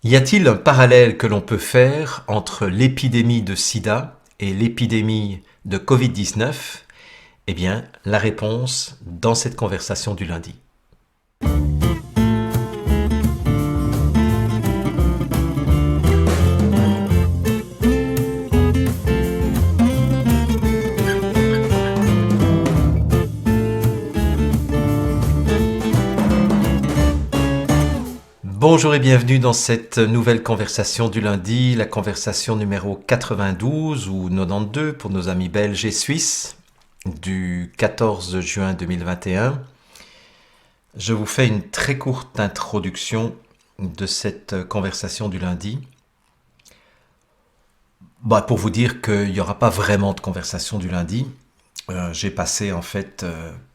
Y a-t-il un parallèle que l'on peut faire entre l'épidémie de sida et l'épidémie de Covid-19? Eh bien, la réponse dans cette conversation du lundi. Bonjour et bienvenue dans cette nouvelle conversation du lundi, la conversation numéro 92 ou 92 pour nos amis belges et suisses du 14 juin 2021. Je vous fais une très courte introduction de cette conversation du lundi. Pour vous dire qu'il n'y aura pas vraiment de conversation du lundi. J'ai passé en fait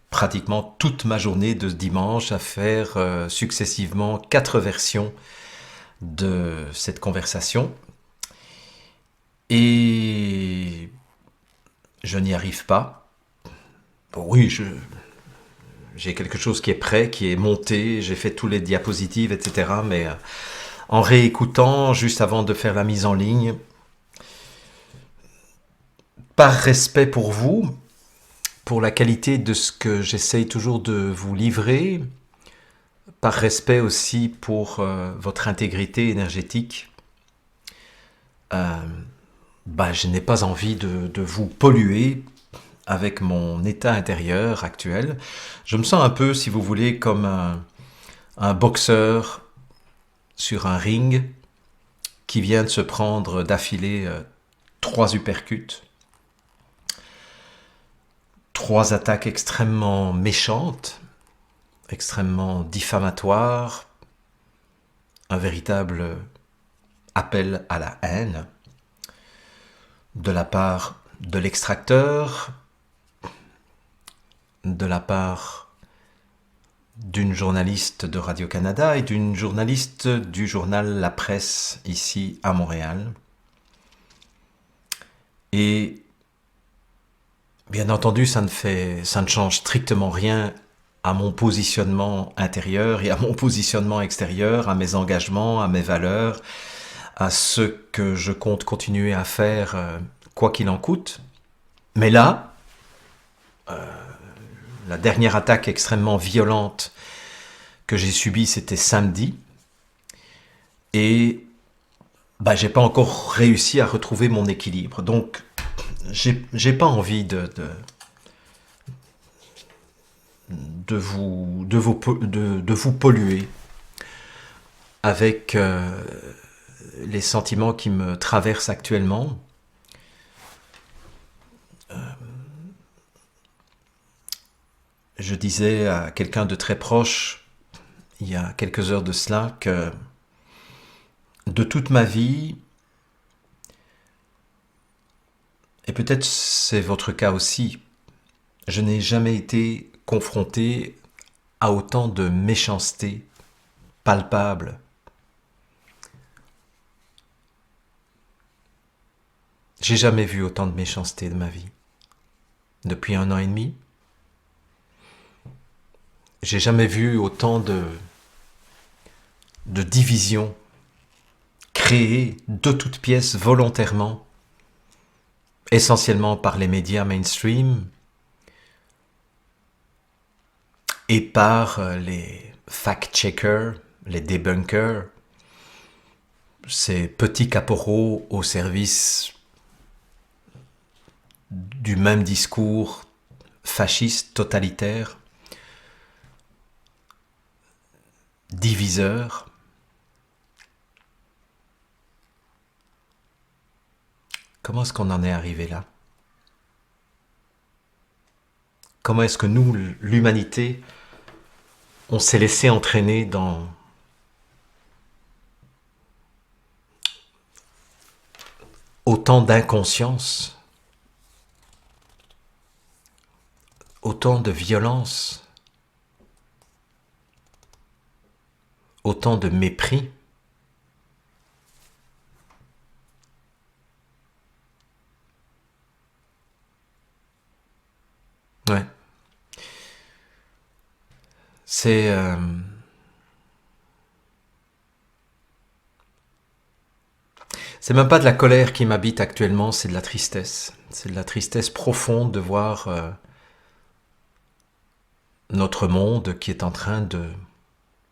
pratiquement toute ma journée de ce dimanche à faire successivement 4 versions de cette conversation. Et je n'y arrive pas. Bon, oui, j'ai quelque chose qui est prêt, qui est monté, j'ai fait tous les diapositives, etc. Mais en réécoutant, juste avant de faire la mise en ligne, par respect pour vous, pour la qualité de ce que j'essaye toujours de vous livrer, par respect aussi pour votre intégrité énergétique, je n'ai pas envie de vous polluer avec mon état intérieur actuel. Je me sens un peu, si vous voulez, comme un boxeur sur un ring qui vient de se prendre d'affilée 3 uppercuts, 3 attaques extrêmement méchantes, extrêmement diffamatoires, un véritable appel à la haine de la part de l'extracteur, de la part d'une journaliste de Radio-Canada et d'une journaliste du journal La Presse ici à Montréal. Et bien entendu, ça ne change strictement rien à mon positionnement intérieur et à mon positionnement extérieur, à mes engagements, à mes valeurs, à ce que je compte continuer à faire quoi qu'il en coûte. Mais là, la dernière attaque extrêmement violente que j'ai subie, c'était samedi. Et j'ai pas encore réussi à retrouver mon équilibre. Donc, j'ai pas envie de vous polluer avec les sentiments qui me traversent actuellement. Je disais à quelqu'un de très proche, il y a quelques heures de cela, que de toute ma vie, et peut-être c'est votre cas aussi, je n'ai jamais été confronté à autant de méchanceté palpable. J'ai jamais vu autant de méchanceté de ma vie. Depuis 1 an et demi, j'ai jamais vu autant de divisions créées de toutes pièces volontairement, essentiellement par les médias mainstream et par les fact-checkers, les debunkers, ces petits caporaux au service du même discours fasciste, totalitaire, diviseur. Comment est-ce qu'on en est arrivé là? Comment est-ce que nous, l'humanité, on s'est laissé entraîner dans autant d'inconscience, autant de violence, autant de mépris? Ouais. C'est C'est même pas de la colère qui m'habite actuellement, c'est de la tristesse. C'est de la tristesse profonde de voir notre monde qui est en train de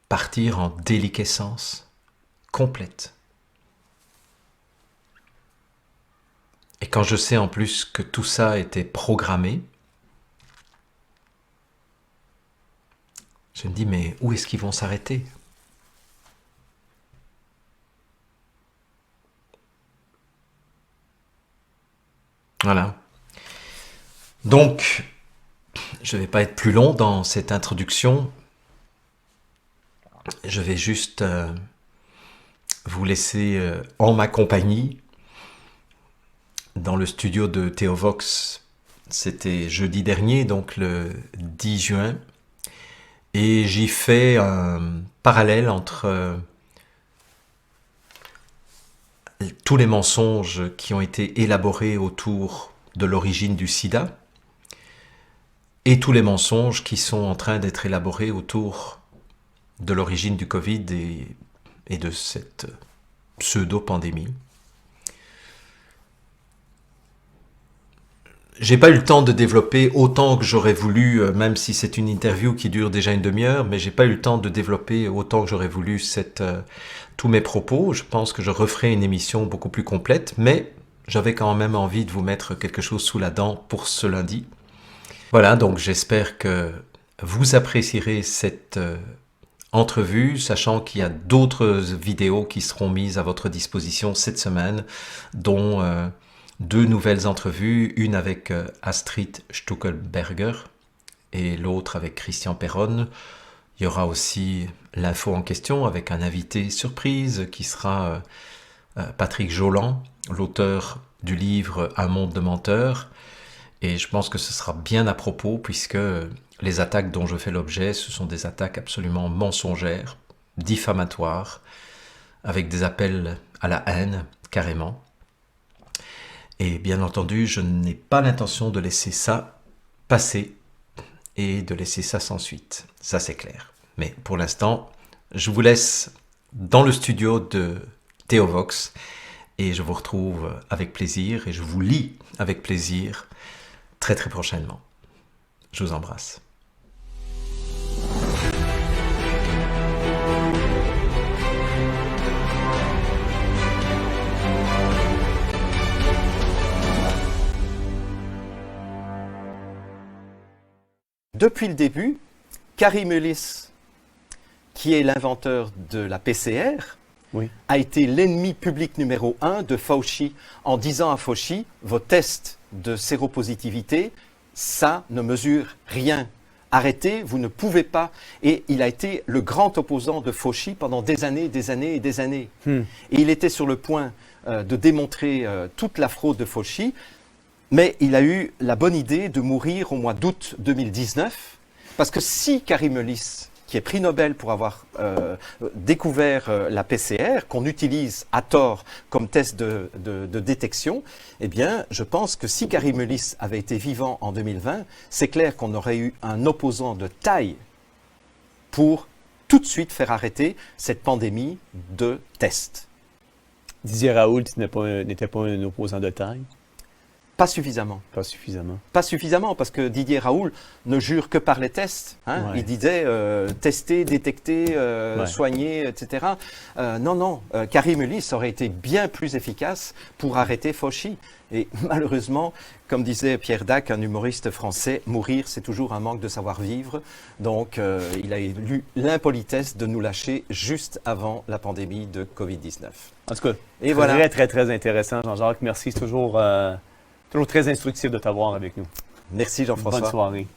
partir en déliquescence complète. Et quand je sais en plus que tout ça était programmé, je me dis, mais où est-ce qu'ils vont s'arrêter? Voilà. Donc, je ne vais pas être plus long dans cette introduction. Je vais juste vous laisser en ma compagnie dans le studio de Théovox. C'était jeudi dernier, donc le 10 juin. Et j'y fais un parallèle entre tous les mensonges qui ont été élaborés autour de l'origine du sida et tous les mensonges qui sont en train d'être élaborés autour de l'origine du Covid et de cette pseudo-pandémie. J'ai pas eu le temps de développer autant que j'aurais voulu, même si c'est une interview qui dure déjà une demi-heure, mais j'ai pas eu le temps de développer autant que j'aurais voulu tous mes propos. Je pense que je referai une émission beaucoup plus complète, mais j'avais quand même envie de vous mettre quelque chose sous la dent pour ce lundi. Voilà, donc j'espère que vous apprécierez cette entrevue, sachant qu'il y a d'autres vidéos qui seront mises à votre disposition cette semaine, dont 2 nouvelles entrevues, une avec Astrid Stuckelberger et l'autre avec Christian Perron. Il y aura aussi l'info en question avec un invité surprise qui sera Patrick Joland, l'auteur du livre Un monde de menteurs. Et je pense que ce sera bien à propos puisque les attaques dont je fais l'objet, ce sont des attaques absolument mensongères, diffamatoires, avec des appels à la haine, carrément. Et bien entendu, je n'ai pas l'intention de laisser ça passer et de laisser ça sans suite. Ça, c'est clair. Mais pour l'instant, je vous laisse dans le studio de Théovox et je vous retrouve avec plaisir et je vous lis avec plaisir très très prochainement. Je vous embrasse. Depuis le début, Karim Mullis, qui est l'inventeur de la PCR, a été l'ennemi public numéro 1 de Fauci, en disant à Fauci, vos tests de séropositivité, ça ne mesure rien. Arrêtez, vous ne pouvez pas. Et il a été le grand opposant de Fauci pendant des années, des années et des années. Et il était sur le point de démontrer toute la fraude de Fauci, mais il a eu la bonne idée de mourir au mois d'août 2019, parce que si Karim Mullis, qui est prix Nobel pour avoir découvert la PCR, qu'on utilise à tort comme test de détection, eh bien, je pense que si Karim Mullis avait été vivant en 2020, c'est clair qu'on aurait eu un opposant de taille pour tout de suite faire arrêter cette pandémie de tests. Didier Raoult n'était pas un opposant de taille? Pas suffisamment. Pas suffisamment. Pas suffisamment, parce que Didier Raoult ne jure que par les tests. Hein. Ouais. Il disait tester, détecter, soigner, etc. Non, Karim Mullis aurait été bien plus efficace pour arrêter Fauci. Et malheureusement, comme disait Pierre Dac, un humoriste français, mourir, c'est toujours un manque de savoir-vivre. Donc, il a eu l'impolitesse de nous lâcher juste avant la pandémie de Covid-19. En tout cas, et voilà. Très intéressant, Jean-Jacques. Merci, c'est toujours très instructif de t'avoir avec nous. Merci Jean-François. Bonne soirée.